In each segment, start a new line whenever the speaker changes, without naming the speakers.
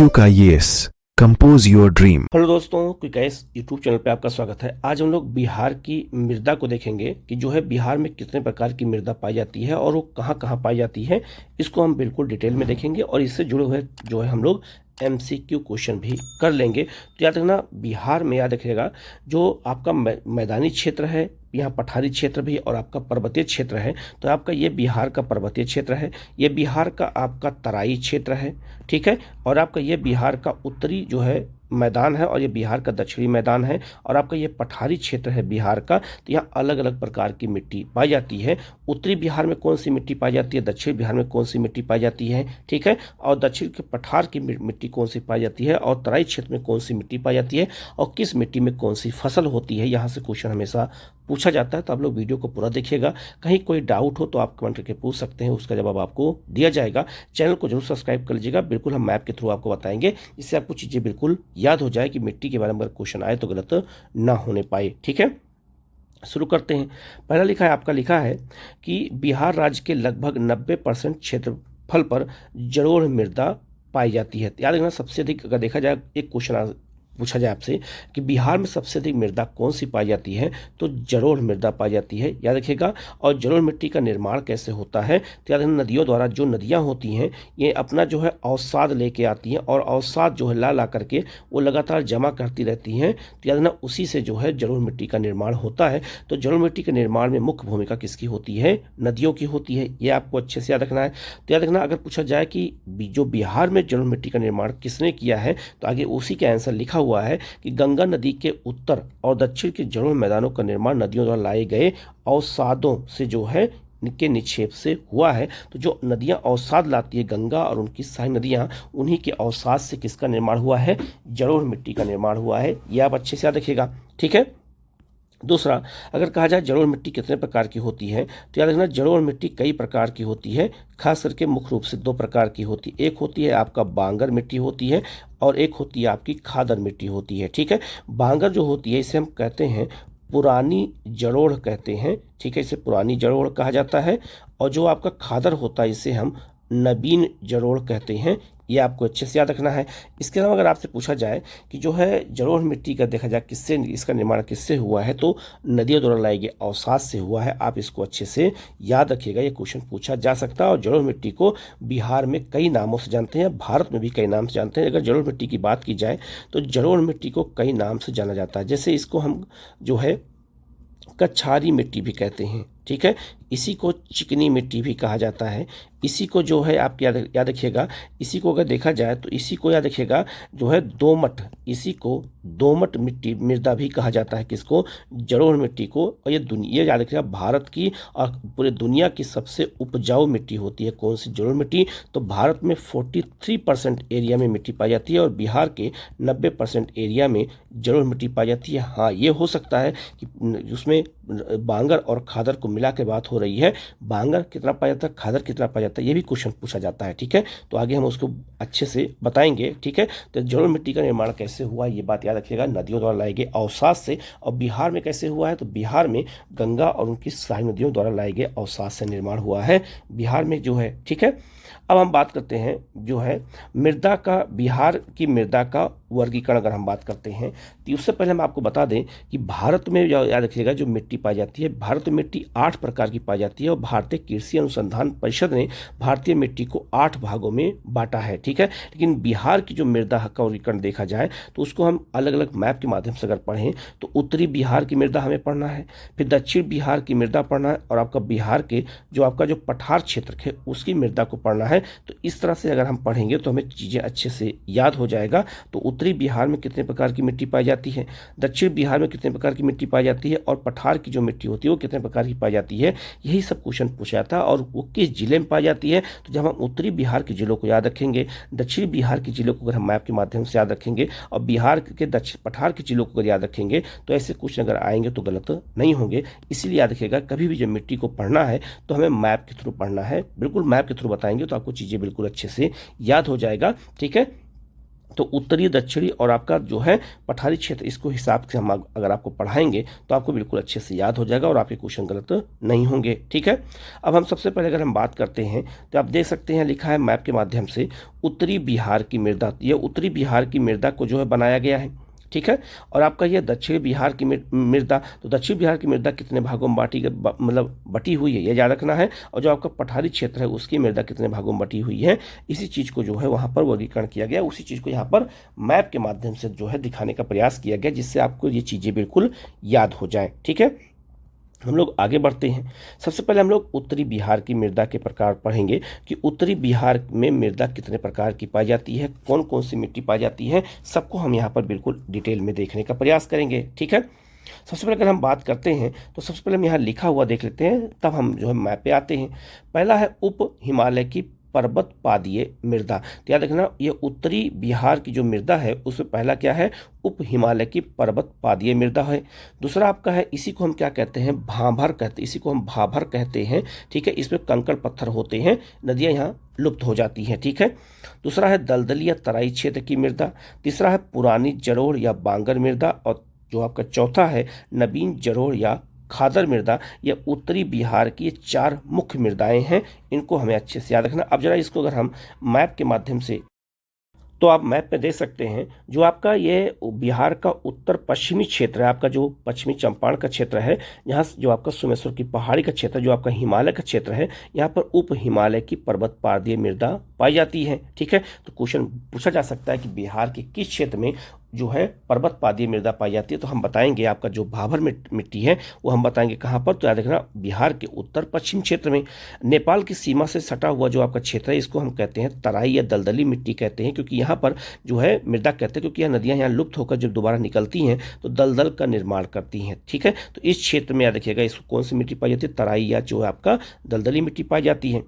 Quick IAS compose your dream.
Hello दोस्तों, quick IAS YouTube channel पे आपका स्वागत है। आज हम लोग बिहार की मृदा को देखेंगे कि जो है बिहार में कितने प्रकार की मृदा पाई जाती है और वो कहाँ कहाँ पाई जाती है। इसको हम बिल्कुल डिटेल में देखेंगे और इससे जुड़े हुए जो है हम लोग एमसीक्यू क्वेश्चन भी कर लेंगे। तो याद रखना, बिहार में याद रखिएगा जो आपका मैदानी क्षेत्र है, यहाँ पठारी क्षेत्र भी और आपका पर्वतीय क्षेत्र है। तो आपका ये बिहार का पर्वतीय क्षेत्र है, ये बिहार का आपका तराई क्षेत्र है, ठीक है। और आपका ये बिहार का उत्तरी जो है मैदान है और ये बिहार का दक्षिणी मैदान है और आपका ये पठारी क्षेत्र है बिहार का। तो यहाँ अलग अलग प्रकार की मिट्टी पाई जाती है। उत्तरी बिहार में कौन सी मिट्टी पाई जाती है, दक्षिण बिहार में कौन सी मिट्टी पाई जाती है, ठीक है। और दक्षिण के पठार की मिट्टी कौन सी पाई जाती है और तराई क्षेत्र में कौन सी मिट्टी पाई जाती है और किस मिट्टी में कौन सी फसल होती है, यहाँ से क्वेश्चन हमेशा पूछा जाता है। तो आप लोग वीडियो को पूरा देखिएगा। कहीं कोई डाउट हो तो आप कमेंट करके पूछ सकते हैं, उसका जवाब आपको दिया जाएगा। चैनल को जरूर सब्सक्राइब कर लीजिएगा। बिल्कुल हम मैप के थ्रू आपको बताएंगे, इससे आपको चीज़ें बिल्कुल याद हो जाए कि मिट्टी के बारे में अगर क्वेश्चन आए तो गलत ना होने पाए, ठीक है। शुरू करते हैं। पहला लिखा है कि बिहार राज्य के लगभग 90% क्षेत्रफल पर जलोढ़ मृदा पाई जाती है। याद रखना, सबसे अधिक अगर देखा जाए, एक क्वेश्चन पूछा जाए आपसे कि बिहार में सबसे अधिक मृदा कौन सी पाई जाती है, तो जलोढ़ मृदा पाई जाती है, याद रखिएगा। और जलोढ़ मिट्टी का निर्माण कैसे होता है, तो याद रखना, नदियों द्वारा जो नदियां होती हैं ये अपना जो है अवसाद लेके आती हैं और अवसाद जो है ला करके वो लगातार जमा करती रहती हैं। तो याद रखना, उसी से जो है जलोढ़ मिट्टी का निर्माण होता है। तो जलोढ़ मिट्टी के निर्माण में मुख्य भूमिका किसकी होती है, नदियों की होती है। ये आपको अच्छे से याद रखना है। तो याद रखना, अगर पूछा जाए कि जो बिहार में जलोढ़ मिट्टी का निर्माण किसने किया है, तो आगे उसी का आंसर लिखा हुआ है कि गंगा नदी के उत्तर और दक्षिण के जलोढ़ मैदानों का निर्माण नदियों द्वारा लाए गए अवसादों से जो है के निक्षेप से हुआ है। तो जो नदियां अवसाद लाती है, गंगा और उनकी सारी नदियां, उन्हीं के अवसाद से किसका निर्माण हुआ है, जलोढ़ मिट्टी का निर्माण हुआ है। यह आप अच्छे से याद रखिएगा, ठीक है। दूसरा, अगर कहा जाए जलोढ़ मिट्टी कितने प्रकार की होती है, तो याद रखना, जलोढ़ मिट्टी कई प्रकार की होती है। खास करके मुख्य रूप से दो प्रकार की होती है। एक होती है आपका बांगर मिट्टी होती है और एक होती है आपकी खादर मिट्टी होती है, ठीक है। बांगर जो होती है इसे हम कहते हैं पुरानी जलोढ़ कहते हैं, ठीक है, इसे पुरानी जलोढ़ कहा जाता है। और जो आपका खादर होता है इसे हम नवीन जलोढ़ कहते हैं। ये आपको अच्छे से याद रखना है। इसके अलावा अगर आपसे पूछा जाए कि जो है जलोढ़ मिट्टी का देखा जाए किससे, इसका निर्माण किससे हुआ है, तो नदियों द्वारा लाए गए अवसाद से हुआ है। आप इसको अच्छे से याद रखिएगा, ये क्वेश्चन पूछा जा सकता है। और जलोढ़ मिट्टी को बिहार में कई नामों से जानते हैं, भारत में भी कई नाम से जानते हैं। अगर जलोढ़ मिट्टी की बात की जाए तो जलोढ़ मिट्टी को कई नाम से जाना जाता है। जैसे इसको हम जो है कछारी मिट्टी भी कहते हैं, ठीक है। इसी को चिकनी मिट्टी भी कहा जाता है। इसी को जो है आप याद रखिएगा, इसी को अगर देखा जाए तो इसी को याद रखिएगा जो है दोमट, इसी को दोमट मिट्टी मृदा भी कहा जाता है। किसको, जलोढ़ मिट्टी को। और ये याद रखिएगा, भारत की और पूरे दुनिया की सबसे उपजाऊ मिट्टी होती है कौन सी, जलोढ़ मिट्टी। तो भारत में 43% एरिया में मिट्टी पाई जाती है और बिहार के 90% एरिया में जलोढ़ मिट्टी पाई जाती है। हाँ, ये हो सकता है कि उसमें बांगर और खादर को मिला के बात हो रही है, बांगर कितना पाया जाता है, खादर कितना पाया जाता है, ये भी क्वेश्चन पूछा जाता है, ठीक है। तो आगे हम उसको अच्छे से बताएंगे, ठीक है। तो जलोढ़ मिट्टी का निर्माण कैसे हुआ, ये बात याद रखिएगा, नदियों द्वारा लाए गए अवसाद से। और बिहार में कैसे हुआ है, तो बिहार में गंगा और उनकी सारी नदियों द्वारा लाए गए अवसाद से निर्माण हुआ है बिहार में जो है, ठीक है। अब हम बात करते हैं जो है मृदा का, बिहार की मृदा का वर्गीकरण अगर हम बात करते हैं तो उससे पहले हम आपको बता दें कि भारत में याद रखिएगा जो मिट्टी पाई जाती है, भारत में मिट्टी 8 प्रकार की पाई जाती है। और भारतीय कृषि अनुसंधान परिषद ने भारतीय मिट्टी को 8 भागों में बांटा है, ठीक है। लेकिन बिहार की जो मृदा का वर्गीकरण देखा जाए तो उसको हम अलग अलग मैप के माध्यम से अगर पढ़ें तो उत्तरी बिहार की मृदा हमें पढ़ना है, फिर दक्षिण बिहार की मृदा पढ़ना है और आपका बिहार के जो आपका जो पठार क्षेत्र है उसकी मृदा को पढ़ना है। तो इस तरह से अगर हम पढ़ेंगे तो हमें चीज़ें अच्छे से याद हो जाएगा। तो उत्तरी बिहार में कितने प्रकार की मिट्टी पाई जाती है, दक्षिण बिहार में कितने प्रकार की मिट्टी पाई जाती है और पठार की जो मिट्टी होती है वो कितने प्रकार की पाई जाती है, यही सब क्वेश्चन पूछा जाता है। और वो किस जिले में पाई जाती है, तो जब हम उत्तरी बिहार के जिलों को याद रखेंगे, दक्षिण बिहार के जिलों को अगर हम मैप के माध्यम से याद रखेंगे और बिहार के दक्षिण पठार के जिलों को अगर याद रखेंगे तो ऐसे क्वेश्चन अगर आएंगे तो गलत नहीं होंगे। इसीलिए याद रखिएगा, कभी भी जब मिट्टी को पढ़ना है तो हमें मैप के थ्रू पढ़ना है। बिल्कुल मैप के थ्रू बताएंगे तो आपको चीज़ें बिल्कुल अच्छे से याद हो जाएगा, ठीक है। तो उत्तरी, दक्षिणी और आपका जो है पठारी क्षेत्र, इसको हिसाब से हम अगर आपको पढ़ाएंगे तो आपको बिल्कुल अच्छे से याद हो जाएगा और आपके क्वेश्चन गलत नहीं होंगे। ठीक है, अब हम सबसे पहले अगर हम बात करते हैं तो आप देख सकते हैं लिखा है मैप के माध्यम से उत्तरी बिहार की मृदा। ये उत्तरी बिहार की मृदा को जो है बनाया गया है। ठीक है, और आपका ये दक्षिण बिहार की मृदा, तो दक्षिण बिहार की मृदा कितने भागों में मतलब बटी हुई है, ये याद रखना है। और जो आपका पठारी क्षेत्र है उसकी मृदा कितने भागों में बटी हुई है, इसी चीज़ को जो है वहाँ पर वर्गीकरण किया गया, उसी चीज़ को यहाँ पर मैप के माध्यम से जो है दिखाने का प्रयास किया गया, जिससे आपको ये चीज़ें बिल्कुल याद हो जाएँ। ठीक है, हम लोग आगे बढ़ते हैं। सबसे पहले हम लोग उत्तरी बिहार की मृदा के प्रकार पढ़ेंगे कि उत्तरी बिहार में मृदा कितने प्रकार की पाई जाती है, कौन कौन सी मिट्टी पाई जाती है, सबको हम यहाँ पर बिल्कुल डिटेल में देखने का प्रयास करेंगे। ठीक है, सबसे पहले अगर हम बात करते हैं तो सबसे पहले हम यहाँ लिखा हुआ देख लेते हैं, तब हम जो है मैप पे आते हैं। पहला है उप हिमालय की पर्वत पादीय मृदा। तो याद रखना, ये उत्तरी बिहार की जो मृदा है उसमें पहला क्या है, उप हिमालय की पर्वत पादीय मृदा है। दूसरा आपका है, इसी को हम क्या कहते हैं, भाभर कहते हैं, इसी को हम भाभर कहते हैं। ठीक है, इसमें कंकड़ पत्थर होते हैं, नदियां यहाँ लुप्त हो जाती हैं। ठीक है, दूसरा है दलदली या तराई क्षेत्र की मृदा। तीसरा है पुरानी जरोड़ या बांगर मृदा। और जो आपका चौथा है नवीन जरोड़ या खादर मृदा। ये उत्तरी बिहार की 4 मुख्य मृदाएं हैं, इनको हमें अच्छे से याद रखना। अब जरा इसको अगर हम मैप के माध्यम से, तो आप मैप में देख सकते हैं जो आपका ये बिहार का उत्तर पश्चिमी क्षेत्र है, आपका जो पश्चिमी चंपारण का क्षेत्र है, यहाँ जो आपका सोमेश्वर की पहाड़ी का क्षेत्र, जो आपका हिमालय का क्षेत्र है, यहाँ पर उप हिमालय की पर्वत पादीय मृदा पाई जाती है। ठीक है, तो क्वेश्चन पूछा जा सकता है कि बिहार के किस क्षेत्र में जो है पर्वत पादीय मृदा पाई जाती है, तो हम बताएंगे आपका जो भाभर मिट्टी है वो हम बताएंगे कहाँ पर। तो याद रखना, बिहार के उत्तर पश्चिम क्षेत्र में नेपाल की सीमा से सटा हुआ जो आपका क्षेत्र है, इसको हम कहते हैं तराई या दलदली मिट्टी कहते हैं, क्योंकि यहाँ पर जो है मृदा कहते हैं, क्योंकि यह नदियाँ यहाँ लुप्त होकर जब दोबारा निकलती हैं तो दलदल का निर्माण करती हैं। ठीक है, तो इस क्षेत्र में याद रखिएगा इसको कौन सी मिट्टी पाई जाती है, तराई या जो है आपका दलदली मिट्टी पाई जाती है।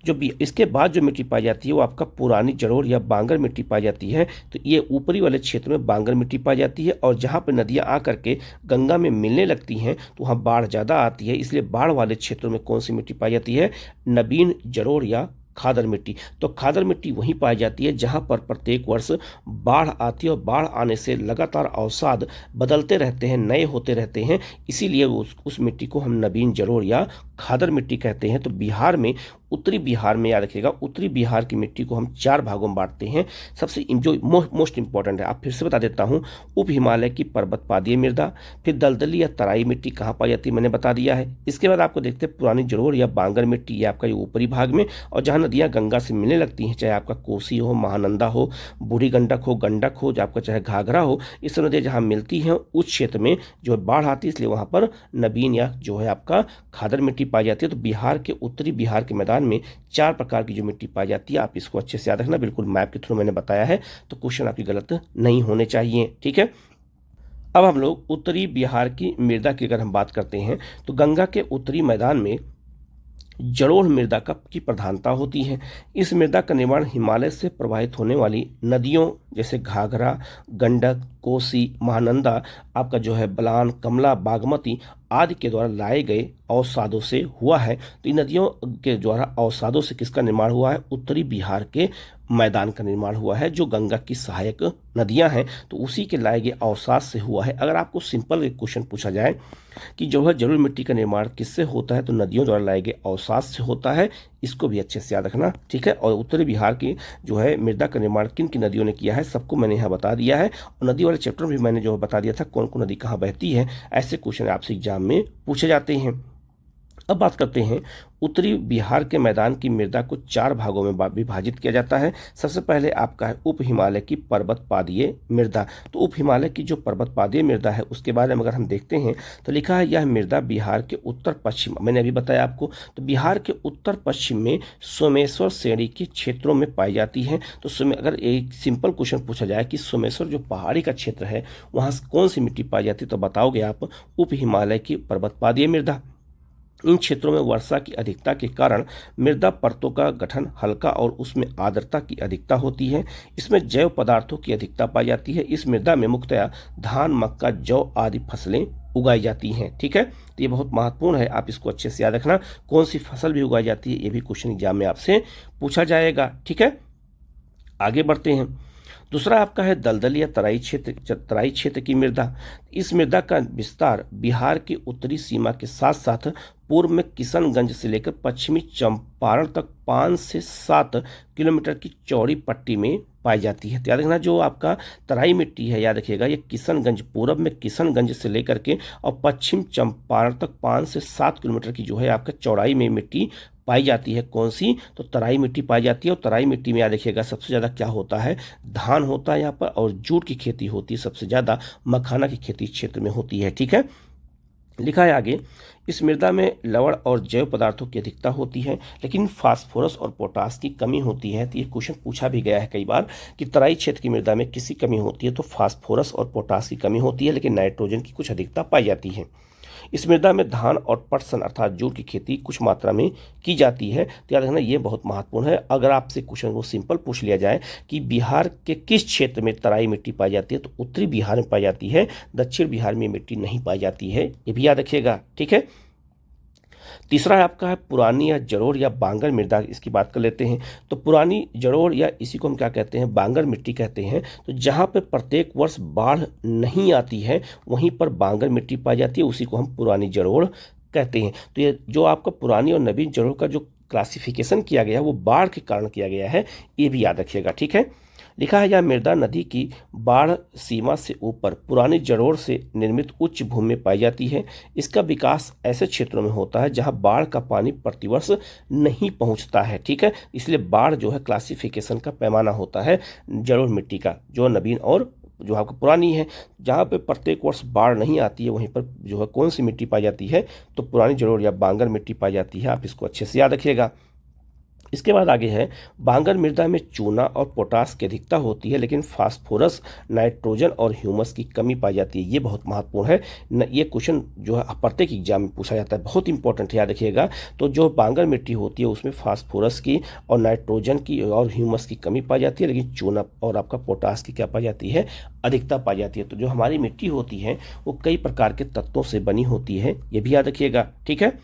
जो इसके बाद जो मिट्टी पाई जाती है वो आपका पुरानी जरोड़ या बांगर मिट्टी पाई जाती है। तो ये ऊपरी वाले क्षेत्र में बांगर मिट्टी पाई जाती है, और जहाँ पर नदियाँ आकर के गंगा में मिलने लगती हैं तो वहाँ बाढ़ ज़्यादा आती है, इसलिए बाढ़ वाले क्षेत्रों में कौन सी मिट्टी पाई जाती है, नवीन जरोड़ या खादर मिट्टी। तो खादर मिट्टी वहीं पाई जाती है जहाँ पर प्रत्येक वर्ष बाढ़ आती है, और बाढ़ आने से लगातार अवसाद बदलते रहते हैं, नए होते रहते हैं, इसीलिए उस मिट्टी को हम नवीन जरोड़ या खादर मिट्टी कहते हैं। तो बिहार में, उत्तरी बिहार में याद रखिएगा, उत्तरी बिहार की मिट्टी को हम 4 भागों में बांटते हैं। सबसे जो मोस्ट इंपॉर्टेंट है, आप फिर से बता देता हूँ, उप हिमालय की पर्वत पादीय मृदा, फिर दलदली या तराई मिट्टी कहाँ पाई जाती है मैंने बता दिया है। इसके बाद आपको देखते हैं पुरानी जरोड़ या बांगर मिट्टी, ये आपका ये ऊपरी भाग में, और जहाँ नदियाँ गंगा से मिलने लगती हैं, चाहे आपका कोसी हो, महानंदा हो, बूढ़ी गंडक हो, गंडक हो, जो आपका चाहे घाघरा हो, इस सब नदियाँ जहाँ मिलती हैं उस क्षेत्र में जो बाढ़ आती है, इसलिए वहाँ पर नवीन या जो है आपका खादर मिट्टी पाई जाती है। तो बिहार के, उत्तरी बिहार के मैदान में 4 प्रकार की जो मिट्टी पाई जाती है, आप इसको अच्छे से याद रखना, बिल्कुल मैप के थ्रू मैंने बताया है, तो क्वेश्चन आपकी गलत नहीं होने चाहिए। ठीक है, अब हम लोग उत्तरी बिहार की मृदा की अगर हम बात करते हैं तो गंगा के उत्तरी मैदान में जलोढ़ मृदा की प्रधानता होती है। इस मृदा का निर्माण हिमालय से प्रवाहित होने वाली नदियों जैसे घाघरा, गंडक, कोसी, महानंदा, आपका जो है बलान, कमला, बागमती आदि के द्वारा लाए गए अवसादों से हुआ है। तो इन नदियों के द्वारा अवसादों से किसका निर्माण हुआ है, उत्तरी बिहार के मैदान का निर्माण हुआ है, जो गंगा की सहायक नदियां हैं, तो उसी के लाए गए अवसाद से हुआ है। अगर आपको सिंपल एक क्वेश्चन पूछा जाए कि जो है जलोढ़ मिट्टी का निर्माण किससे होता है, तो नदियों द्वारा लाए गए अवसाद से होता है, इसको भी अच्छे से याद रखना। ठीक है, और उत्तरी बिहार की जो है मृदा का निर्माण किन किन नदियों ने किया है, सबको मैंने यहाँ बता दिया है, और नदी वाले चैप्टर में भी मैंने जो बता दिया था कौन कौन नदी कहाँ बहती है। ऐसे क्वेश्चन आपसे एग्जाम में पूछे जाते हैं। अब बात करते हैं, उत्तरी बिहार के मैदान की मृदा को 4 भागों में विभाजित किया जाता है। सबसे पहले आपका है उप हिमालय की पर्वत पादीय मृदा। तो उप हिमालय की जो पर्वत पादीय मृदा है उसके बारे में अगर हम देखते हैं तो लिखा है यह मृदा बिहार के उत्तर पश्चिम, मैंने अभी बताया आपको, तो बिहार के उत्तर पश्चिम में सोमेश्वर श्रेणी के क्षेत्रों में पाई जाती है। तो अगर एक सिंपल क्वेश्चन पूछा जाए कि सोमेश्वर जो पहाड़ी का क्षेत्र है वहाँ कौन सी मिट्टी पाई जाती है, तो बताओगे आप उप हिमालय की पर्वत पादीय मृदा। इन क्षेत्रों में वर्षा की अधिकता के कारण मृदा परतों का गठन हल्का और उसमें आर्द्रता की अधिकता होती है। इसमें जैव पदार्थों की अधिकता पाई जाती है। इस मृदा में मुख्यतया धान, मक्का, जौ आदि फसलें उगाई जाती हैं। ठीक है, तो ये बहुत महत्वपूर्ण है, आप इसको अच्छे से याद रखना। कौन सी फसल भी उगाई जाती है ये भी क्वेश्चन एग्जाम में आपसे पूछा जाएगा। ठीक है, आगे बढ़ते हैं। दूसरा आपका है दलदल या तराई क्षेत्र की मृदा। इस मृदा का विस्तार बिहार की उत्तरी सीमा के साथ साथ पूर्व में किशनगंज से लेकर पश्चिमी चंपारण तक 5 से 7 किलोमीटर की चौड़ी पट्टी में पाई जाती है। तो याद रखना, जो आपका तराई मिट्टी है, याद रखिएगा, ये किशनगंज, पूर्व में किशनगंज से लेकर के और पश्चिम चंपारण तक 5 से 7 किलोमीटर की जो है आपका चौड़ाई में मिट्टी पाई जाती है। कौन सी? तो तराई मिट्टी पाई जाती है। और तराई मिट्टी में याद रखिएगा सबसे ज़्यादा क्या होता है? धान होता है यहाँ पर, और जूट की खेती होती है सबसे ज़्यादा, मखाना की खेती क्षेत्र में होती है। ठीक है, लिखा है आगे, इस मृदा में लवण और जैव पदार्थों की अधिकता होती है, लेकिन फास्फोरस और पोटास की कमी होती है। तो ये क्वेश्चन पूछा भी गया है कई बार कि तराई क्षेत्र की मृदा में किसकी कमी होती है? तो फास्फोरस और पोटास की कमी होती है, लेकिन नाइट्रोजन की कुछ अधिकता पाई जाती है। इस मृदा में धान और पटसन अर्थात जूट की खेती कुछ मात्रा में की जाती है। तो याद रखना, ये बहुत महत्वपूर्ण है। अगर आपसे क्वेश्चन को सिंपल पूछ लिया जाए कि बिहार के किस क्षेत्र में तराई मिट्टी पाई जाती है, तो उत्तरी बिहार में पाई जाती है, दक्षिण बिहार में मिट्टी नहीं पाई जाती है। ये भी याद रखिएगा। ठीक है, तीसरा है आपका है पुरानी या जड़ोड़ या बांगर मृदा। इसकी बात कर लेते हैं। तो पुरानी जड़ोड़ या इसी को हम क्या कहते हैं? बांगर मिट्टी कहते हैं। तो जहाँ पे प्रत्येक वर्ष बाढ़ नहीं आती है वहीं पर बांगर मिट्टी पाई जाती है, उसी को हम पुरानी जड़ोड़ कहते हैं। तो ये जो आपका पुरानी और नवीन जड़ोड़ का जो क्लासिफिकेशन किया गया है वो बाढ़ के कारण किया गया है, ये भी याद रखिएगा। ठीक है, लिखा है, यह मृदा नदी की बाढ़ सीमा से ऊपर पुरानी जड़ोड़ से निर्मित उच्च भूमि में पाई जाती है। इसका विकास ऐसे क्षेत्रों में होता है जहां बाढ़ का पानी प्रतिवर्ष नहीं पहुंचता है। ठीक है, इसलिए बाढ़ जो है क्लासिफिकेशन का पैमाना होता है जड़ोड़ मिट्टी का, जो नवीन और जो आपको पुरानी है। जहाँ पे प्रत्येक वर्ष बाढ़ नहीं आती है वहीं पर जो है कौन सी मिट्टी पाई जाती है? तो पुरानी जड़ोड़ या बांगर मिट्टी पाई जाती है। आप इसको अच्छे से याद रखिएगा। इसके बाद आगे है, बांगर मृदा में चूना और पोटास की अधिकता होती है, लेकिन फास्फोरस, नाइट्रोजन और ह्यूमस की कमी पाई जाती है। ये बहुत महत्वपूर्ण है। ये क्वेश्चन जो है प्रत्येक एग्जाम में पूछा जाता है, बहुत इंपॉर्टेंट है, याद रखिएगा। तो जो बांगर मिट्टी होती है उसमें फास्फोरस की और नाइट्रोजन की और ह्यूमस की कमी पाई जाती है, लेकिन चूना और आपका पोटास की क्या पाई जाती है? अधिकता पाई जाती है। तो जो हमारी मिट्टी होती है वो कई प्रकार के तत्वों से बनी होती है, ये भी याद रखिएगा। ठीक है,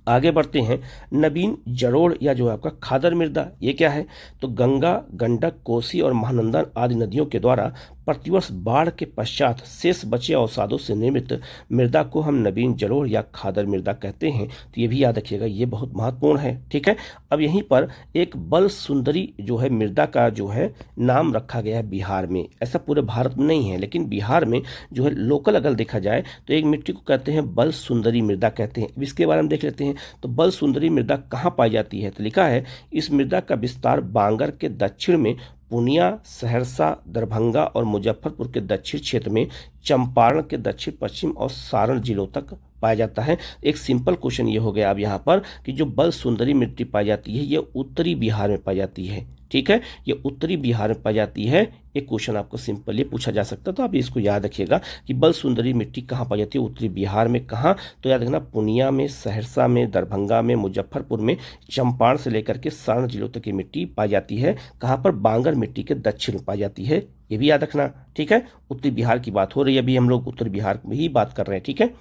आगे बढ़ते हैं। नवीन जड़ोड़ या जो आपका खादर मृदा, ये क्या है? तो गंगा, गंडक, कोसी और महानंदा आदि नदियों के द्वारा प्रतिवर्ष बाढ़ के पश्चात शेष बचे अवसादों से निर्मित मृदा को हम नवीन जड़ोड़ या खादर मृदा कहते हैं। तो ये भी याद रखिएगा, ये बहुत महत्वपूर्ण है। ठीक है, अब यहीं पर एक बल सुंदरी जो है मृदा का जो है नाम रखा गया है बिहार में। ऐसा पूरे भारत में नहीं है, लेकिन बिहार में जो है लोकल अगर देखा जाए तो एक मिट्टी को कहते हैं बल सुंदरी मृदा कहते हैं। इसके बारे में देख लेते हैं। तो बल सुंदरी मृदा कहाँ पाई जाती है? तो लिखा है, इस मृदा का विस्तार बांगर के दक्षिण में पूर्णिया, सहरसा, दरभंगा और मुजफ्फरपुर के दक्षिण क्षेत्र में, चंपारण के दक्षिण पश्चिम और सारण जिलों तक पाया जाता है। एक सिंपल क्वेश्चन ये हो गया अब यहाँ पर कि जो बल सुंदरी मिट्टी पाई जाती है ये उत्तरी बिहार में पाई जाती है। ठीक है, ये उत्तरी बिहार में पाई जाती है। एक क्वेश्चन आपको सिंपली पूछा जा सकता है, तो आप इसको याद रखिएगा कि बल सुंदरी मिट्टी कहाँ पाई जाती है? उत्तरी बिहार में। कहाँ? तो याद रखना, पूर्णिया में, सहरसा में, दरभंगा में, मुजफ्फरपुर में, चंपारण से लेकर के सारण जिलों तक की मिट्टी पाई जाती है। कहाँ पर? बांगर मिट्टी के दक्षिण में पाई जाती है, ये भी याद रखना। ठीक है, उत्तरी बिहार की बात हो रही है, अभी हम लोग उत्तर बिहार में ही बात कर रहे हैं। ठीक है,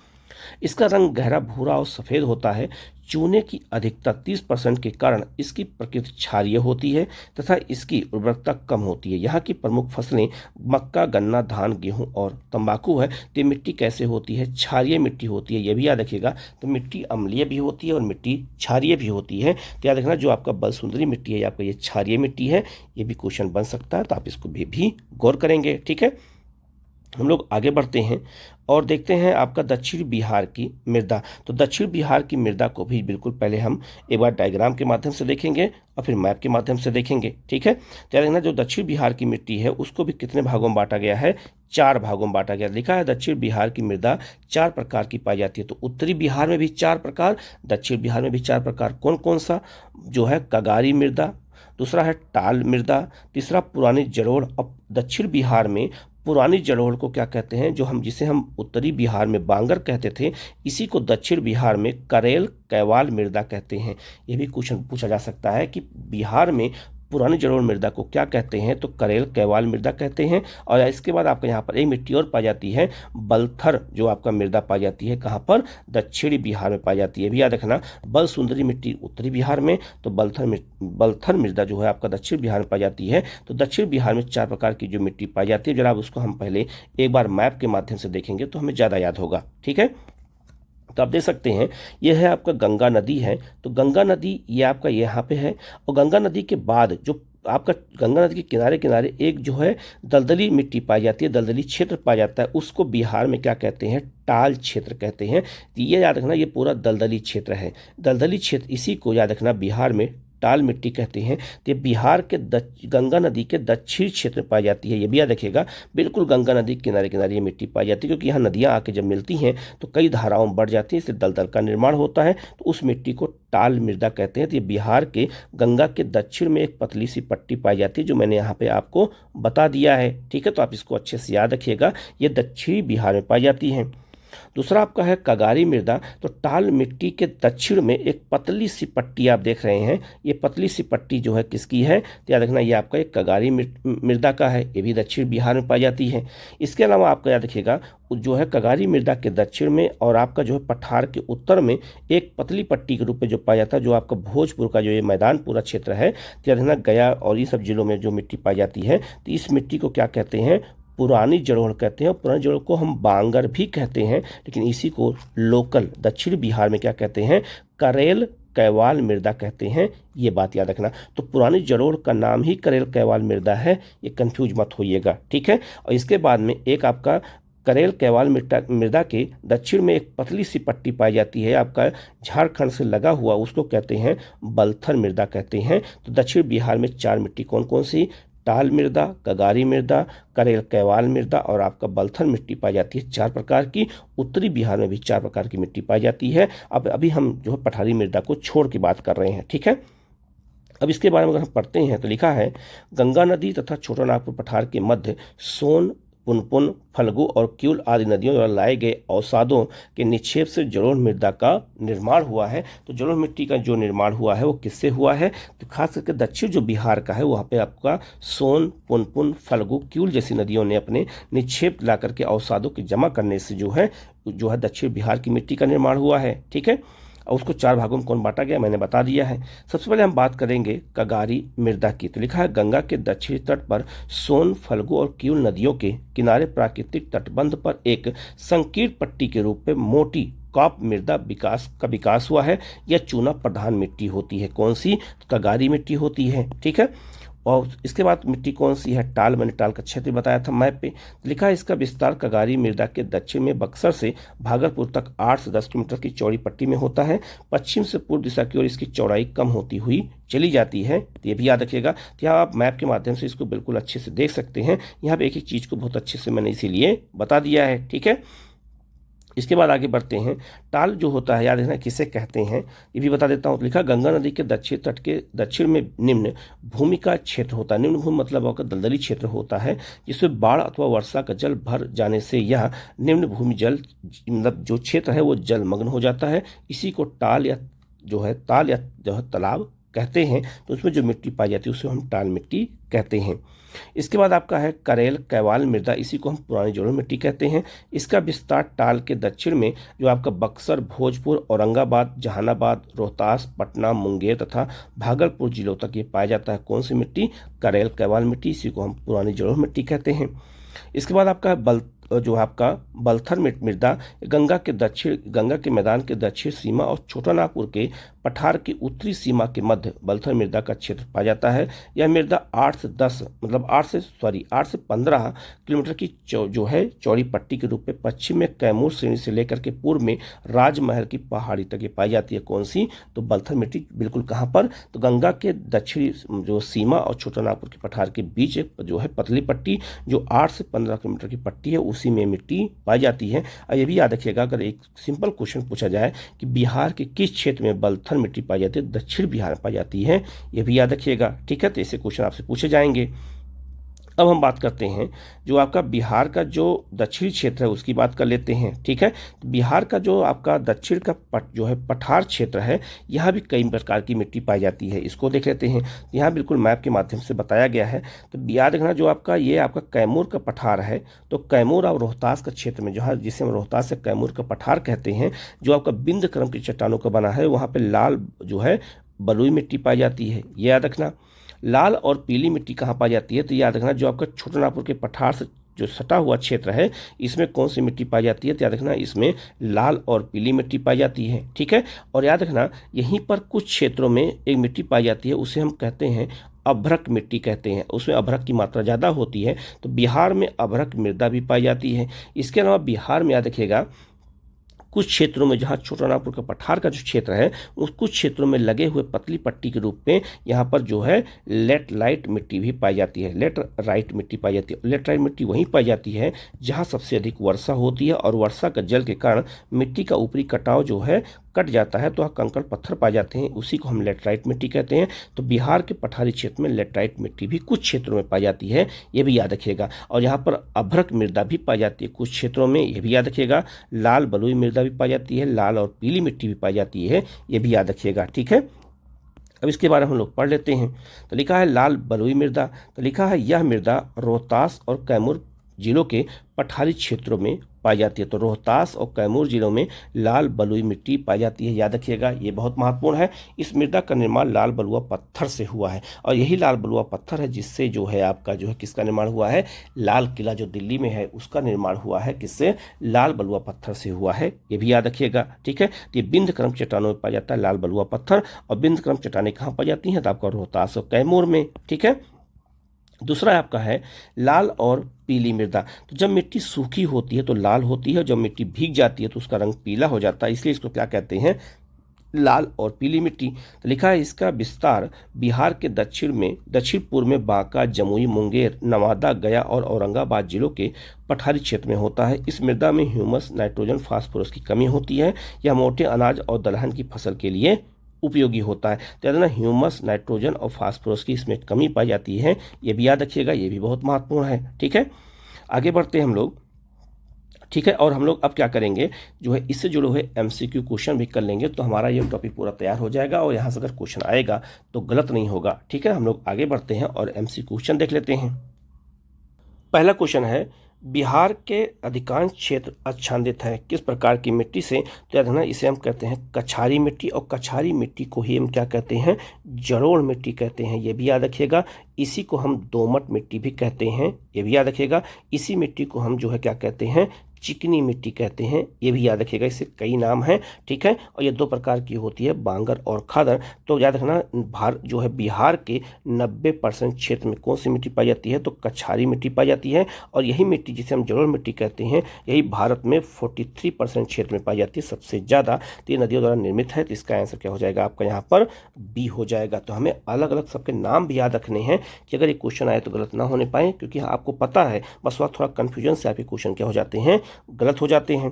इसका रंग गहरा भूरा और सफ़ेद होता है। चूने की अधिकता 30% के कारण इसकी प्रकृति क्षारीय होती है तथा इसकी उर्वरकता कम होती है। यहाँ की प्रमुख फसलें मक्का, गन्ना, धान, गेहूं और तंबाकू है। तो मिट्टी कैसे होती है? क्षारीय मिट्टी होती है, ये भी याद रखिएगा। तो मिट्टी अम्लीय भी होती है और मिट्टी क्षारीय भी होती है। तो याद रखना, जो आपका बल सुंदरी मिट्टी है आपका ये क्षारीय मिट्टी है। ये भी क्वेश्चन बन सकता है, तो आप इसको भी गौर करेंगे। ठीक है, हम लोग आगे बढ़ते हैं और देखते हैं आपका दक्षिण बिहार की मृदा। तो दक्षिण बिहार की मृदा को भी बिल्कुल पहले हम एक बार डायग्राम के माध्यम से देखेंगे और फिर मैप के माध्यम से देखेंगे। ठीक है, तो देखना, जो दक्षिण बिहार की मिट्टी है उसको भी कितने भागों में बांटा गया है? 4 भागों में बांटा गया। लिखा है, दक्षिण बिहार की मृदा 4 प्रकार की पाई जाती है। तो उत्तरी बिहार में भी 4 प्रकार, दक्षिण बिहार में भी 4 प्रकार। कौन कौन सा? जो है कगारी मृदा, दूसरा है टाल मृदा, तीसरा पुरानी जड़ोड़। अब दक्षिण बिहार में पुरानी जड़ोड़ को क्या कहते हैं? जिसे हम उत्तरी बिहार में बांगर कहते थे, इसी को दक्षिण बिहार में करेल कैवाल मृदा कहते हैं। ये भी क्वेश्चन पूछा जा सकता है कि बिहार में पुरानी जलोढ़ मृदा को क्या कहते हैं, तो करेल कैवाल मृदा कहते हैं। और इसके बाद आपका यहाँ पर एक मिट्टी और पाई जाती है, बलथर जो आपका मृदा पाई जाती है, कहाँ पर, दक्षिणी बिहार में पाई जाती है। भी याद रखना, बल सुंदरी मिट्टी उत्तरी बिहार में, तो बलथर मृदा जो है आपका दक्षिण बिहार में पाई जाती है। तो दक्षिण बिहार में 4 प्रकार की जो मिट्टी पाई जाती है, जरा उसको हम पहले एक बार मैप के माध्यम से देखेंगे तो हमें ज़्यादा याद होगा। ठीक है, तो आप देख सकते हैं यह है आपका गंगा नदी है। तो गंगा नदी ये आपका यहाँ पे है, और गंगा नदी के बाद जो आपका गंगा नदी के किनारे किनारे एक जो है दलदली मिट्टी पाई जाती है, दलदली क्षेत्र पाया जाता है, उसको बिहार में क्या कहते हैं, टाल क्षेत्र कहते हैं। तो ये याद रखना, ये पूरा दलदली क्षेत्र है, दलदली क्षेत्र, इसी को याद रखना बिहार में टाल मिट्टी कहते हैं। तो ये बिहार के गंगा नदी के दक्षिणी क्षेत्र में पाई जाती है। ये भी याद रखिएगा, बिल्कुल गंगा नदी के किनारे किनारे ये मिट्टी पाई जाती है, क्योंकि यहाँ नदियाँ आके जब मिलती हैं तो कई धाराओं में बढ़ जाती है, इसलिए दलदल का निर्माण होता है। तो उस मिट्टी को टाल मृदा कहते हैं। तो ये बिहार के गंगा के दक्षिण में एक पतली सी पट्टी पाई जाती है, जो मैंने यहाँ पे आपको बता दिया है। ठीक है, तो आप इसको अच्छे से याद रखिएगा, ये दक्षिणी बिहार में पाई जाती है। दूसरा आपका है कगारी मृदा। तो टाल मिट्टी के दक्षिण में एक पतली सी पट्टी आप देख रहे हैं, ये पतली सी पट्टी जो है किसकी है, तो याद रखना ये आपका एक कगारी मृदा का है, ये भी दक्षिण बिहार में पाई जाती है। इसके अलावा आपका याद रखिएगा जो है कगारी मृदा के दक्षिण में और आपका जो है पठार के उत्तर में एक पतली पट्टी के रूप में जो पाया जाता है, जो आपका भोजपुर का जो ये मैदान पूरा क्षेत्र है, तो याद रखना गया और ये सब जिलों में जो मिट्टी पाई जाती है, तो इस मिट्टी को क्या कहते हैं, पुरानी जलोढ़ कहते हैं। और पुरानी जलोढ़ को हम बांगर भी कहते हैं, लेकिन इसी को लोकल दक्षिण बिहार में क्या कहते हैं, करेल कैवाल मृदा कहते हैं। ये बात याद रखना। तो पुरानी जलोढ़ का नाम ही करेल कैवाल मृदा है, ये कंफ्यूज मत होइएगा। ठीक है, और इसके बाद में एक आपका करेल कैवाल मृदा के दक्षिण में एक पतली सी पट्टी पाई जाती है, आपका झारखंड से लगा हुआ, उसको कहते हैं बलथर मृदा कहते हैं। तो दक्षिण बिहार में 4 मिट्टी कौन कौन सी, टाल मृदा, कगारी मृदा, करेल कैवाल मृदा और आपका बलथर मिट्टी पाई जाती है 4 प्रकार की। उत्तरी बिहार में भी 4 प्रकार की मिट्टी पाई जाती है। अब अभी हम जो है पठारी मृदा को छोड़ के बात कर रहे हैं। ठीक है, अब इसके बारे में अगर हम पढ़ते हैं तो लिखा है, गंगा नदी तथा छोटा नागपुर पठार के मध्य सोन, पुनपुन, फल्गु और क्यूल आदि नदियों द्वारा लाए गए अवसादों के निक्षेप से जलोढ़ मृदा का निर्माण हुआ है। तो जलोढ़ मिट्टी का जो निर्माण हुआ है वो किससे हुआ है, तो खास करके दक्षिण जो बिहार का है वहाँ पे आपका सोन, पुनपुन, फल्गु, क्यूल जैसी नदियों ने अपने निक्षेप ला करके अवसादों के जमा करने से जो है दक्षिण बिहार की मिट्टी का निर्माण हुआ है। ठीक है, और उसको 4 भागों में कौन बांटा गया मैंने बता दिया है। सबसे पहले हम बात करेंगे कगारी मृदा की। तो लिखा है, गंगा के दक्षिणी तट पर सोन, फल्गु और क्यूल नदियों के किनारे प्राकृतिक तटबंध पर एक संकीर्ण पट्टी के रूप में मोटी कॉप मृदा विकास हुआ है। यह चूना प्रधान मिट्टी होती है। कौन सी, कगारी मिट्टी होती है। ठीक है, और इसके बाद मिट्टी कौन सी है, टाल, मैंने टाल का क्षेत्र बताया था मैप पे। लिखा है, इसका विस्तार कगारी मृदा के दक्षिण में बक्सर से भागलपुर तक 8 से 10 किलोमीटर की चौड़ी पट्टी में होता है। पश्चिम से पूर्व दिशा की ओर इसकी चौड़ाई कम होती हुई चली जाती है। तो ये भी याद रखिएगा। तो यहाँ आप मैप के माध्यम से इसको बिल्कुल अच्छे से देख सकते हैं। यहाँ पे एक एक चीज़ को बहुत अच्छे से मैंने इसीलिए बता दिया है। ठीक है, इसके बाद आगे बढ़ते हैं। टाल जो होता है याद रखना किसे कहते हैं, ये भी बता देता हूँ। लिखा, गंगा नदी के दक्षिण तट के दक्षिण में निम्न भूमि का क्षेत्र होता है। निम्न भूमि मतलब आपका दलदली क्षेत्र होता है, जिसमें बाढ़ अथवा वर्षा का जल भर जाने से यह निम्न भूमि जल मतलब जो क्षेत्र है वो जलमग्न हो जाता है। इसी को ताल या जो है तालाब कहते हैं। तो उसमें जो मिट्टी पाई जाती है उसे हम टाल मिट्टी कहते हैं। इसके बाद आपका है करेल कैवाल मृदा, इसी को हम पुरानी जलोढ़ मिट्टी कहते हैं। इसका विस्तार टाल के दक्षिण में जो आपका बक्सर, भोजपुर, औरंगाबाद, जहानाबाद, रोहतास, पटना, मुंगेर तथा भागलपुर जिलों तक ये पाया जाता है। कौन सी मिट्टी, करेल कैवाल मिट्टी, इसी को हम पुरानी जलोढ़ मिट्टी कहते हैं। इसके बाद आपका जो आपका बलथर मृदा गंगा के मैदान के दक्षिण सीमा और छोटा नागपुर के पठार की उत्तरी सीमा के मध्य बलथर मृदा का क्षेत्र पाया जाता है। यह मृदा 8 से 15 किलोमीटर की जो है चौड़ी पट्टी के रूप में पश्चिम में कैमूर श्रेणी से लेकर के पूर्व में राजमहल की पहाड़ी तक ये पाई जाती है। कौन सी, तो बलथर मिट्टी बिल्कुल कहाँ पर, तो गंगा के दक्षिणी जो सीमा और छोटा नागपुर के पठार के बीच जो है पतली पट्टी जो 8 से 15 किलोमीटर की पट्टी है, उसी में मिट्टी पाई जाती है। और ये भी याद रखिएगा, अगर एक सिंपल क्वेश्चन पूछा जाए कि बिहार के किस क्षेत्र में बलथर मिट्टी पाई जाती है, दक्षिण बिहार में पाई जाती है, ये भी याद रखिएगा। ठीक है, तो ऐसे क्वेश्चन आपसे पूछे जाएंगे। अब हम बात करते हैं जो आपका बिहार का जो दक्षिणी क्षेत्र है उसकी बात कर लेते हैं। ठीक है, तो बिहार का जो आपका दक्षिण का जो है पठार क्षेत्र है, यहाँ भी कई प्रकार की मिट्टी पाई जाती है। इसको देख लेते हैं, यहाँ बिल्कुल मैप के माध्यम से बताया गया है। तो याद रखना जो आपका ये आपका कैमूर का पठार है, तो कैमूर और रोहतास का क्षेत्र में जहाँ जिसे हम रोहतास से कैमूर का पठार कहते हैं, जो आपका बिंद क्रम की चट्टानों का बना है, वहाँ पर लाल जो है बलुई मिट्टी पाई जाती है, ये याद रखना। लाल और पीली मिट्टी कहाँ पाई जाती है, तो याद रखना जो आपका छोटानागपुर के पठार से जो सटा हुआ क्षेत्र है, इसमें कौन सी मिट्टी पाई जाती है, तो याद रखना इसमें लाल और पीली मिट्टी पाई जाती है। ठीक है, और याद रखना यहीं पर कुछ क्षेत्रों में एक मिट्टी पाई जाती है, उसे हम कहते हैं अभ्रक मिट्टी कहते हैं, उसमें अभ्रक की मात्रा ज़्यादा होती है। तो बिहार में अभ्रक मृदा भी पाई जाती है। इसके अलावा बिहार में याद रखिएगा कुछ क्षेत्रों में जहाँ छोटानागपुर का पठार का जो क्षेत्र है, उस कुछ क्षेत्रों में लगे हुए पतली पट्टी के रूप में यहाँ पर जो है लेटराइट मिट्टी भी पाई जाती है। लेटराइट मिट्टी पाई जाती है। लेटराइट मिट्टी वहीं पाई जाती है जहाँ सबसे अधिक वर्षा होती है और वर्षा का जल के कारण मिट्टी का ऊपरी कटाव जो है कट जाता है, तो वहाँ कंकड़ पत्थर पाए जाते हैं, उसी को हम लेटराइट मिट्टी कहते हैं। तो बिहार के पठारी क्षेत्र में लेटराइट मिट्टी भी कुछ क्षेत्रों में पाई जाती है, ये भी याद रखिएगा। और यहाँ पर अभ्रक मृदा भी पाई जाती है कुछ क्षेत्रों में, ये भी याद रखिएगा। लाल बलुई मृदा भी पाई जाती है, लाल और पीली मिट्टी भी पाई जाती है, ये भी याद रखिएगा। ठीक है, अब इसके बारे में हम लोग पढ़ लेते हैं। तो लिखा है लाल बलुई मृदा, तो लिखा है यह मृदा रोहतास और कैमूर जिलों के पठारी क्षेत्रों में पाई जाती है। तो रोहतास और कैमूर जिलों में लाल बलुई मिट्टी पाई जाती है, याद रखिएगा, ये बहुत महत्वपूर्ण है। इस मृदा का निर्माण लाल बलुआ पत्थर से हुआ है, और यही लाल बलुआ पत्थर है जिससे जो है आपका जो है किसका निर्माण हुआ है, लाल किला जो दिल्ली में है उसका निर्माण हुआ है, किससे, लाल बलुआ पत्थर से हुआ है, ये भी याद रखिएगा। ठीक है, तो ये बिंद क्रम चट्टानों में पाया जाता है लाल बलुआ पत्थर, और बिंद क्रम चट्टानें कहाँ पाई जाती हैं, तो आपका रोहतास और कैमूर में। ठीक है, दूसरा आपका है लाल और पीली मृदा। तो जब मिट्टी सूखी होती है तो लाल होती है, जब मिट्टी भीग जाती है तो उसका रंग पीला हो जाता है, इसलिए इसको क्या कहते हैं, लाल और पीली मिट्टी। तो लिखा है इसका विस्तार बिहार के दक्षिण पूर्व में बांका, जमुई, मुंगेर, नवादा, गया और औरंगाबाद जिलों के पठारी क्षेत्र में होता है। इस मृदा में ह्यूमस, नाइट्रोजन, फास्फोरस की कमी होती है। यह मोटे अनाज और दलहन की फसल के लिए उपयोगी होता है। तो याद रखना ह्यूमस, नाइट्रोजन और फास्फोरस की इसमें कमी पाई जाती है, ये भी याद रखिएगा, ये भी बहुत महत्वपूर्ण है। ठीक है, आगे बढ़ते हैं हम लोग। ठीक है, और हम लोग अब क्या करेंगे जो है इससे जुड़े हुए MCQ क्वेश्चन भी कर लेंगे, तो हमारा ये टॉपिक पूरा तैयार हो जाएगा, और यहाँ से अगर क्वेश्चन आएगा तो गलत नहीं होगा। ठीक है, हम लोग आगे बढ़ते हैं और MCQ क्वेश्चन देख लेते हैं। पहला क्वेश्चन है, बिहार के अधिकांश क्षेत्र आच्छादित है किस प्रकार की मिट्टी से, तो याद रखना इसे हम कहते हैं कछारी मिट्टी, और कछारी मिट्टी को ही हम क्या कहते हैं, जलोढ़ मिट्टी कहते हैं, ये भी याद रखिएगा। इसी को हम दोमट मिट्टी भी कहते हैं, ये भी याद रखिएगा। इसी मिट्टी को हम जो है क्या कहते हैं, चिकनी मिट्टी कहते हैं, ये भी याद रखिएगा, इससे कई नाम हैं। ठीक है, और ये दो प्रकार की होती है, बांगर और खादर। तो याद रखना जो है बिहार के 90% क्षेत्र में कौन सी मिट्टी पाई जाती है, तो कछारी मिट्टी पाई जाती है, और यही मिट्टी जिसे हम जलोढ़ मिट्टी कहते हैं, यही भारत में 43% क्षेत्र में पाई जाती है, सबसे ज़्यादा। तो ये नदियों द्वारा निर्मित है, तो इसका आंसर क्या हो जाएगा आपका यहाँ पर बी हो जाएगा। तो हमें अलग अलग सबके नाम भी याद रखने हैं कि अगर ये क्वेश्चन आए तो गलत ना होने पाए, क्योंकि आपको पता है, बस वहाँ थोड़ा कन्फ्यूजन से आपके क्वेश्चन क्या हो जाते हैं, गलत हो जाते हैं।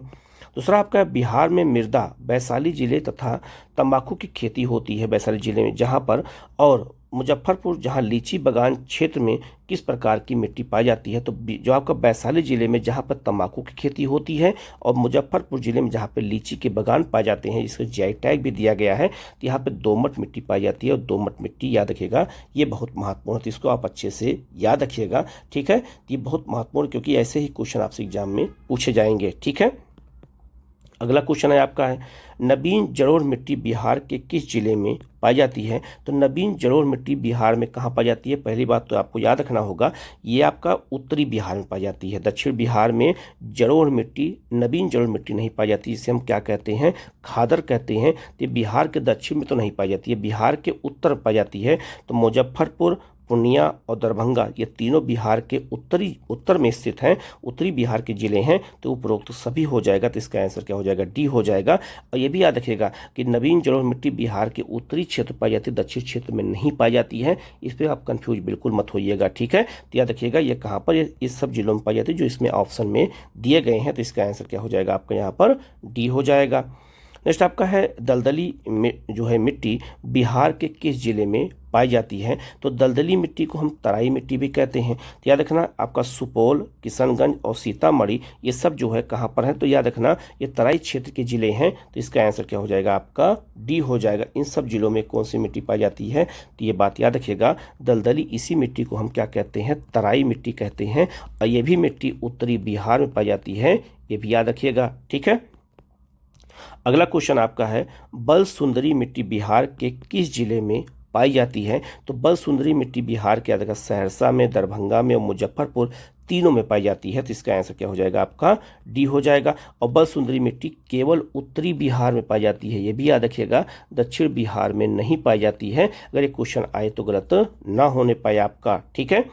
दूसरा आपका बिहार में मृदा वैशाली जिले तथा तंबाकू की खेती होती है वैशाली जिले में, जहाँ पर, और मुजफ्फरपुर जहाँ लीची बागान क्षेत्र में किस प्रकार की मिट्टी पाई जाती है, तो जो आपका वैशाली जिले में जहाँ पर तंबाकू की खेती होती है, और मुजफ्फरपुर जिले में जहाँ पर लीची के बागान पाए जाते हैं, इसका GI टैग भी दिया गया है, तो यहाँ पर दोमट मिट्टी पाई जाती है, और दोमट मिट्टी याद रखिएगा, ये बहुत महत्वपूर्ण है, तो इसको आप अच्छे से याद रखिएगा। ठीक है, ये बहुत महत्वपूर्ण, क्योंकि ऐसे ही क्वेश्चन आपसे एग्जाम में पूछे जाएंगे। ठीक है, अगला क्वेश्चन है आपका है, नवीन जलोढ़ मिट्टी बिहार के किस जिले में पाई जाती है, तो नवीन जलोढ़ मिट्टी बिहार में कहाँ पाई जाती है, पहली बात तो आपको याद रखना होगा, ये आपका उत्तरी बिहार में पाई जाती है। दक्षिण बिहार में जलोढ़ मिट्टी, नवीन जलोढ़ मिट्टी नहीं पाई जाती, इसे हम क्या कहते हैं, खादर कहते हैं। तो बिहार के दक्षिण में तो नहीं पाई जाती है, बिहार के उत्तर में पाई जाती है। तो मुजफ्फरपुर, पूर्णिया और दरभंगा, ये तीनों बिहार के उत्तर में स्थित हैं, उत्तरी बिहार के जिले हैं, तो उपरोक्त सभी हो जाएगा, तो इसका आंसर क्या हो जाएगा, डी हो जाएगा। और ये भी याद रखिएगा कि नवीन जलोढ़ मिट्टी बिहार के उत्तरी क्षेत्र पाई जाती है, दक्षिण क्षेत्र में नहीं पाई जाती है, इस पर आप कंफ्यूज बिल्कुल मत होइएगा। ठीक है, तो याद रखिएगा ये कहाँ पर, इस सब जिलों में पाई जाती है जो इसमें ऑप्शन में दिए गए हैं, तो इसका आंसर क्या हो जाएगा आपका यहाँ पर डी हो जाएगा। नेक्स्ट आपका है दलदली जो है मिट्टी बिहार के किस जिले में पाई जाती है? तो दलदली मिट्टी को हम तराई मिट्टी भी कहते हैं। तो याद रखना आपका सुपौल, किशनगंज और सीतामढ़ी ये सब जो है कहाँ पर है? तो याद रखना ये तराई क्षेत्र के जिले हैं। तो इसका आंसर क्या हो जाएगा? आपका डी हो जाएगा। इन सब जिलों में कौन सी मिट्टी पाई जाती है? तो ये बात याद रखिएगा, दलदली इसी मिट्टी को हम क्या कहते हैं? तराई मिट्टी कहते हैं। और ये भी मिट्टी उत्तरी बिहार में पाई जाती है, ये भी याद रखिएगा। ठीक है, अगला क्वेश्चन आपका है बल सुंदरी मिट्टी बिहार के किस जिले में पाई जाती है? तो बल सुंदरी मिट्टी बिहार के अंतर्गत सहरसा में, दरभंगा में और मुजफ्फरपुर तीनों में पाई जाती है। तो इसका आंसर क्या हो जाएगा? आपका डी हो जाएगा। और बल सुंदरी मिट्टी केवल उत्तरी बिहार में पाई जाती है, ये भी याद रखिएगा, दक्षिण बिहार में नहीं पाई जाती है। अगर ये क्वेश्चन आए तो गलत ना होने पाए आपका। ठीक है,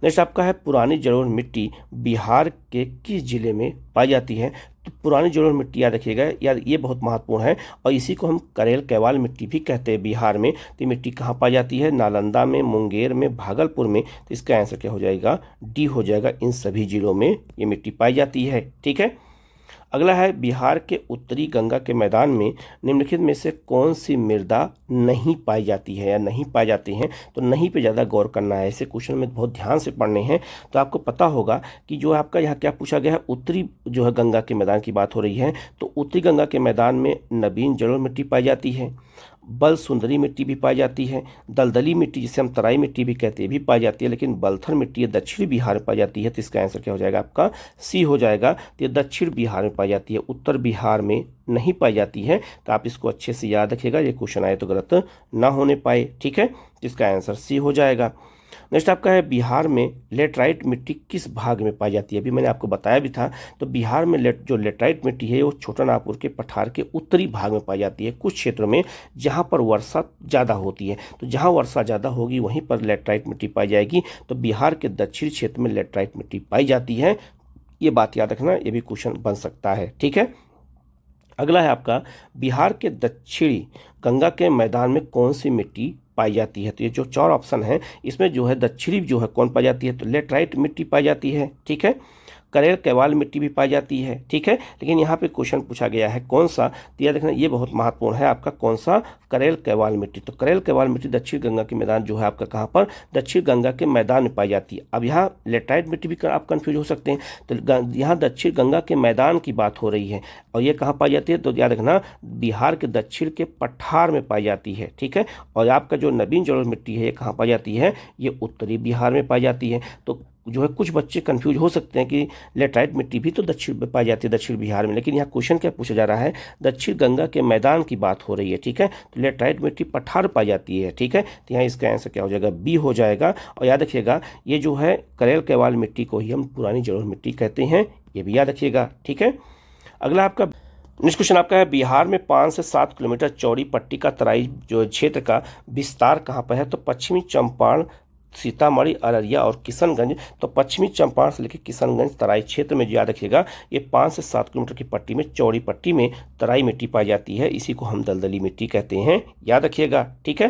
नेक्स्ट आपका है पुरानी जलोढ़ मिट्टी बिहार के किस जिले में पाई जाती है? तो पुरानी जलोढ़ मिट्टी याद रखिएगा, याद ये बहुत महत्वपूर्ण है। और इसी को हम करेल कैवाल मिट्टी भी कहते हैं बिहार में। तो ये मिट्टी कहाँ पाई जाती है? नालंदा में, मुंगेर में, भागलपुर में। तो इसका आंसर क्या हो जाएगा? डी हो जाएगा। इन सभी जिलों में ये मिट्टी पाई जाती है। ठीक है, अगला है बिहार के उत्तरी गंगा के मैदान में निम्नलिखित में से कौन सी मृदा नहीं पाई जाती है या नहीं पाई जाती हैं? तो नहीं पे ज़्यादा गौर करना है, ऐसे क्वेश्चन में बहुत ध्यान से पढ़ने हैं। तो आपको पता होगा कि जो आपका यहाँ क्या पूछा गया है, उत्तरी जो है गंगा के मैदान की बात हो रही है। तो उत्तरी गंगा के मैदान में नवीन जलोढ़ मिट्टी पाई जाती है, बल सुंदरी मिट्टी भी पाई जाती है, दलदली मिट्टी जिसे हम तराई मिट्टी भी कहते हैं भी पाई जाती है, लेकिन बलथर मिट्टी दक्षिणी बिहार में पाई जाती है। तो इसका आंसर क्या हो जाएगा? आपका सी हो जाएगा। तो ये दक्षिण बिहार में पाई जाती है, उत्तर बिहार में नहीं पाई जाती है। तो आप इसको अच्छे से याद रखिएगा, ये क्वेश्चन आए तो गलत ना होने पाए। ठीक है, इसका आंसर सी हो जाएगा। नेक्स्ट आपका है बिहार में लेटराइट मिट्टी किस भाग में पाई जाती है? अभी मैंने आपको बताया भी था। तो बिहार में जो लेटराइट मिट्टी है वो छोटा नागपुर के पठार के उत्तरी भाग में पाई जाती है, कुछ क्षेत्रों में जहां पर वर्षा ज़्यादा होती है। तो जहां वर्षा ज़्यादा होगी वहीं पर लेटराइट मिट्टी पाई जाएगी। तो बिहार के दक्षिणी क्षेत्र में लेटराइट मिट्टी पाई जाती है, ये बात याद रखना, ये भी क्वेश्चन बन सकता है। ठीक है, अगला है आपका बिहार के दक्षिणी गंगा के मैदान में कौन सी मिट्टी पाई जाती है? तो ये जो 4 ऑप्शन है इसमें जो है दक्षिणी जो है कौन पाई जाती है? तो लेटराइट मिट्टी पाई जाती है। ठीक है, करेल कैवाल मिट्टी भी पाई जाती है। ठीक है, लेकिन यहाँ पे क्वेश्चन पूछा गया है कौन सा? तो याद रखना ये बहुत महत्वपूर्ण है आपका, कौन सा? करेल कैवाल मिट्टी। तो करेल कैवाल मिट्टी दक्षिण गंगा के मैदान जो है आपका कहाँ पर? दक्षिण गंगा के मैदान में पाई जाती है। अब यहाँ लेटराइट मिट्टी भी आप कंफ्यूज हो सकते हैं। तो यहाँ दक्षिण गंगा के मैदान की बात हो रही है और ये कहाँ पाई जाती है? तो याद रखना बिहार के दक्षिण के पठार में पाई जाती है। ठीक है, और आपका जो नवीन जलोढ़ मिट्टी है ये कहाँ पाई जाती है? ये उत्तरी बिहार में पाई जाती है। तो जो है कुछ बच्चे कंफ्यूज हो सकते हैं कि लेटराइट मिट्टी भी तो दक्षिण में पाई जाती है, दक्षिण बिहार में, लेकिन यहाँ क्वेश्चन क्या पूछा जा रहा है? दक्षिण गंगा के मैदान की बात हो रही है। ठीक है, तो लेटराइट मिट्टी पठार पाई जाती है। ठीक है, तो यहाँ इसका आंसर क्या हो जाएगा? बी हो जाएगा। और याद रखिएगा ये जो है करेल कैवाल मिट्टी को ही हम पुरानी जलोढ़ मिट्टी कहते हैं, ये भी याद रखिएगा। ठीक है, अगला आपका नेक्स्ट क्वेश्चन आपका है बिहार में 5 से 7 किलोमीटर चौड़ी पट्टी का तराई जो क्षेत्र का विस्तार कहाँ पर है? तो पश्चिमी चंपारण, सीतामढ़ी, अररिया और किशनगंज। तो पश्चिमी चंपारण से लेकर किशनगंज तराई क्षेत्र में याद रखिएगा ये 5 से 7 किलोमीटर की पट्टी में, चौड़ी पट्टी में तराई मिट्टी पाई जाती है, इसी को हम दलदली मिट्टी कहते हैं, याद रखिएगा। ठीक है,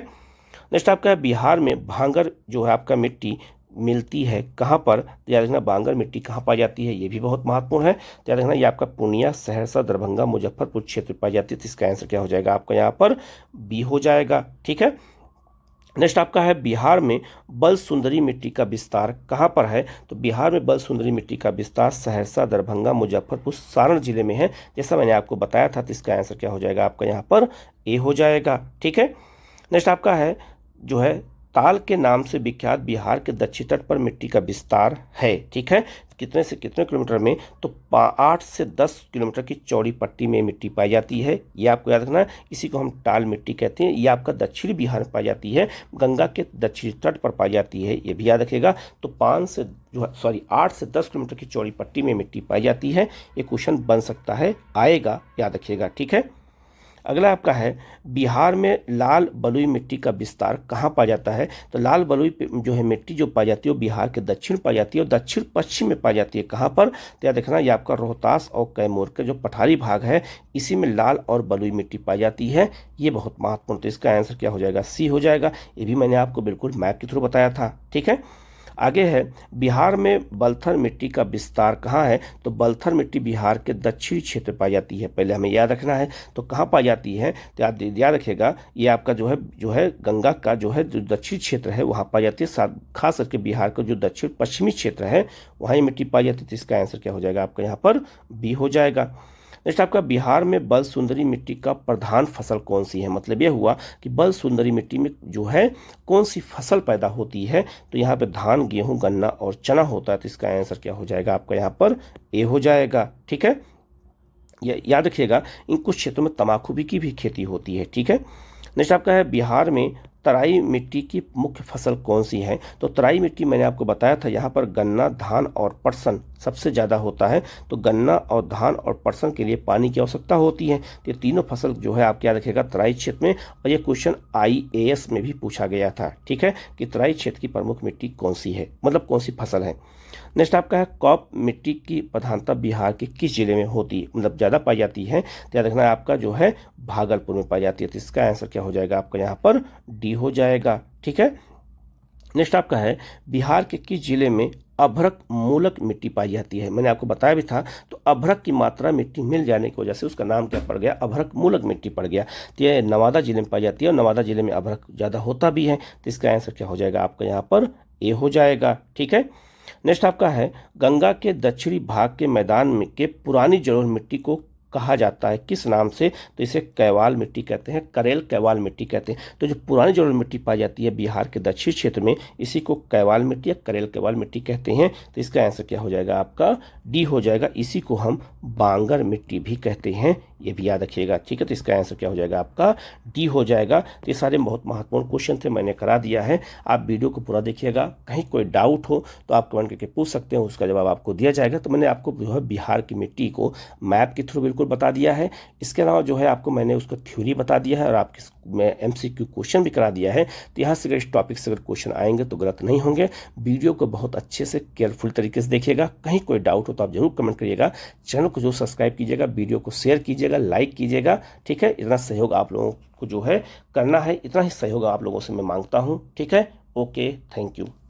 नेक्स्ट आपका है बिहार में भांगर जो है आपका मिट्टी मिलती है कहाँ पर? तो याद रखना भांगर मिट्टी कहाँ पाई जाती है, ये भी बहुत महत्वपूर्ण है। तो याद रखना ये आपका पूर्णिया, सहरसा, दरभंगा, मुजफ्फरपुर क्षेत्र में पाई जाती है। तो इसका आंसर क्या हो जाएगा? आपका यहाँ पर बी हो जाएगा। ठीक है, नेक्स्ट आपका है बिहार में बल सुंदरी मिट्टी का विस्तार कहाँ पर है? तो बिहार में बल सुंदरी मिट्टी का विस्तार सहरसा, दरभंगा, मुजफ्फरपुर, सारण जिले में है, जैसा मैंने आपको बताया था। तो इसका आंसर क्या हो जाएगा? आपका यहाँ पर ए हो जाएगा। ठीक है, नेक्स्ट आपका है जो है ताल के नाम से विख्यात बिहार के दक्षिण तट पर मिट्टी का विस्तार है। ठीक है, कितने से कितने किलोमीटर में? तो 8 से 10 किलोमीटर की चौड़ी पट्टी में मिट्टी पाई जाती है, ये आपको याद रखना है। इसी को हम टाल मिट्टी कहते हैं। ये आपका दक्षिणी बिहार में पाई जाती है, गंगा के दक्षिणी तट पर पाई जाती है, ये भी याद रखिएगा। तो 8 से 10 किलोमीटर की चौड़ी पट्टी में मिट्टी पाई जाती है, ये क्वेश्चन बन सकता है, आएगा, याद रखिएगा। ठीक है, अगला आपका है बिहार में लाल बलुई मिट्टी का विस्तार कहाँ पाया जाता है? तो लाल बलुई जो है मिट्टी जो पाई जाती है वो बिहार के दक्षिण पाई जाती है और दक्षिण पश्चिम में पाई जाती है। कहाँ पर? तो याद रखना ये आपका रोहतास और कैमूर का जो पठारी भाग है इसी में लाल और बलुई मिट्टी पाई जाती है, ये बहुत महत्वपूर्ण। तो इसका आंसर क्या हो जाएगा? सी हो जाएगा। ये भी मैंने आपको बिल्कुल मैप के थ्रू बताया था। ठीक है, आगे है, बिहार में बलथर मिट्टी का विस्तार कहाँ है? तो बलथर मिट्टी बिहार के दक्षिणी क्षेत्र में पाई जाती है। पहले हमें याद रखना है तो कहाँ पाई जाती है, तो याद रखिएगा ये आपका जो है गंगा का जो दक्षिणी क्षेत्र है वहाँ पाई जाती है। खास करके बिहार का जो दक्षिण पश्चिमी क्षेत्र है वहाँ ये मिट्टी पाई जाती है। तो इसका आंसर क्या हो जाएगा आपका यहाँ पर? बी हो जाएगा। नेक्स्ट आपका, बिहार में बल सुंदरी मिट्टी का प्रधान फसल कौन सी है? मतलब यह हुआ कि बल सुंदरी मिट्टी में जो है कौन सी फसल पैदा होती है? तो यहाँ पे धान, गेहूं, गन्ना और चना होता है। तो इसका आंसर क्या हो जाएगा आपका यहाँ पर? ए हो जाएगा। ठीक है, याद रखिएगा इन कुछ क्षेत्रों में तंबाकू की भी खेती होती है। ठीक है, नेक्स्ट आपका है, बिहार में तराई मिट्टी की मुख्य फसल कौन सी है? तो तराई मिट्टी मैंने आपको बताया था यहाँ पर गन्ना, धान और पटसन सबसे ज़्यादा होता है। तो गन्ना और धान और पटसन के लिए पानी की आवश्यकता होती है। तो ये तीनों फसल जो है आप क्या रखिएगा तराई क्षेत्र में। और ये क्वेश्चन IAS में भी पूछा गया था। ठीक है, कि तराई क्षेत्र की प्रमुख मिट्टी कौन सी है, मतलब कौन सी फसल है। नेक्स्ट आपका है, कॉप मिट्टी की प्रधानता बिहार के किस जिले में होती है, मतलब ज़्यादा पाई जाती है? तो याद रखना है आपका जो है भागलपुर में पाई जाती है। तो इसका आंसर क्या हो जाएगा आपका यहाँ पर? डी हो जाएगा। ठीक है, नेक्स्ट आपका है, बिहार के किस जिले में अभ्रक मूलक मिट्टी पाई जाती है? मैंने आपको बताया भी था। तो अभ्रक की मात्रा मिट्टी मिल जाने की वजह से उसका नाम क्या पड़ गया? अभ्रक मूलक मिट्टी पड़ गया। तो ये नवादा जिले में पाई जाती है और नवादा जिले में अभ्रक ज़्यादा होता भी है। तो इसका आंसर क्या हो जाएगा आपका यहाँ पर? ए हो जाएगा। ठीक है, नेक्स्ट आपका है, गंगा के दक्षिणी भाग के मैदान में के पुरानी जलोढ़ मिट्टी को कहा जाता है किस नाम से? तो इसे कैवाल मिट्टी कहते हैं, करेल कैवाल मिट्टी कहते हैं। तो जो पुरानी जलोढ़ मिट्टी पाई जाती है बिहार के दक्षिण क्षेत्र में, इसी को कैवाल मिट्टी या करेल कैवाल मिट्टी कहते हैं। तो इसका आंसर क्या हो जाएगा आपका? डी हो जाएगा। इसी को हम बांगर मिट्टी भी कहते हैं, ये भी याद रखिएगा। ठीक है, तो इसका आंसर क्या हो जाएगा आपका? डी हो जाएगा। तो ये सारे बहुत महत्वपूर्ण क्वेश्चन थे, मैंने करा दिया है। आप वीडियो को पूरा देखिएगा। कहीं कोई डाउट हो तो आप कमेंट करके पूछ सकते हैं, उसका जवाब आपको दिया जाएगा। तो मैंने आपको जो है बिहार की मिट्टी को मैप के थ्रू बिल्कुल बता दिया है। इसके अलावा जो है आपको मैंने उसका थ्योरी बता दिया है और आपके में MCQ क्वेश्चन भी करा दिया है। तो यहाँ से अगर इस टॉपिक से अगर क्वेश्चन आएंगे तो गलत नहीं होंगे। वीडियो को बहुत अच्छे से केयरफुल तरीके से देखिएगा। कहीं कोई डाउट हो तो आप जरूर कमेंट करिएगा। चैनल को जो सब्सक्राइब कीजिएगा, वीडियो को शेयर कीजिएगा, लाइक कीजिएगा। ठीक है, इतना सहयोग आप लोगों को जो है करना है, इतना ही सहयोग आप लोगों से मैं मांगता हूँ। ठीक है, ओके, थैंक यू।